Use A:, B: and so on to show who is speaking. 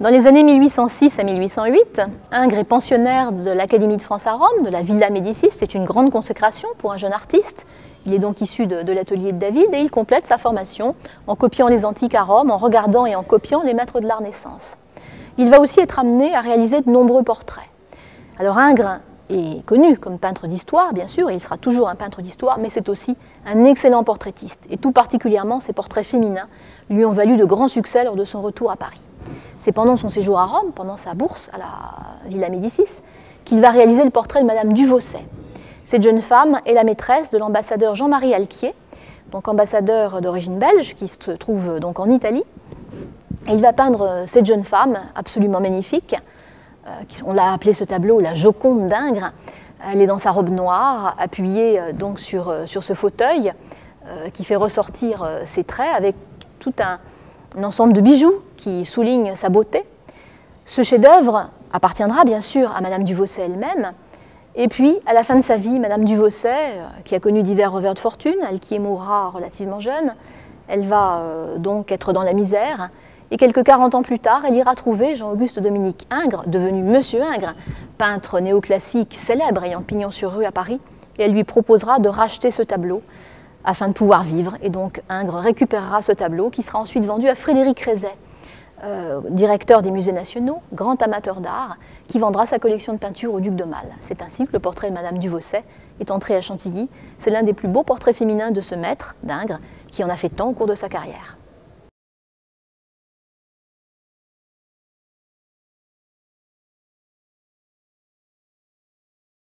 A: Dans les années 1806 à 1808, Ingres est pensionnaire de l'Académie de France à Rome, de la Villa Médicis. C'est une grande consécration pour un jeune artiste. Il est donc issu de l'atelier de David et il complète sa formation en copiant les antiques à Rome, en regardant et en copiant les maîtres de la Renaissance. Il va aussi être amené à réaliser de nombreux portraits. Alors Ingres est connu comme peintre d'histoire, bien sûr, et il sera toujours un peintre d'histoire, mais c'est aussi un excellent portraitiste. Et tout particulièrement, ses portraits féminins lui ont valu de grands succès lors de son retour à Paris. C'est pendant son séjour à Rome, pendant sa bourse à la Villa Médicis, qu'il va réaliser le portrait de Madame Duvaucet. Cette jeune femme est la maîtresse de l'ambassadeur Jean-Marie Alquier, donc ambassadeur d'origine belge, qui se trouve donc en Italie. Et il va peindre cette jeune femme absolument magnifique. On l'a appelé ce tableau la Joconde d'Ingres. Elle est dans sa robe noire, appuyée donc sur ce fauteuil qui fait ressortir ses traits avec tout un ensemble de bijoux qui soulignent sa beauté. Ce chef-d'œuvre appartiendra bien sûr à Madame Duvaucet elle-même. Et puis, à la fin de sa vie, Madame Duvaucet, qui a connu divers revers de fortune, Alquier mourra relativement jeune, elle va donc être dans la misère. Et quelques 40 ans plus tard, elle ira trouver Jean-Auguste Dominique Ingres, devenu Monsieur Ingres, peintre néoclassique célèbre ayant pignon sur rue à Paris, et elle lui proposera de racheter ce tableau afin de pouvoir vivre. Et donc Ingres récupérera ce tableau qui sera ensuite vendu à Frédéric Rezet, directeur des musées nationaux, grand amateur d'art, qui vendra sa collection de peintures au duc d'Aumale. C'est ainsi que le portrait de Madame Duvaucet est entré à Chantilly. C'est l'un des plus beaux portraits féminins de ce maître, d'Ingres, qui en a fait tant au cours de sa carrière.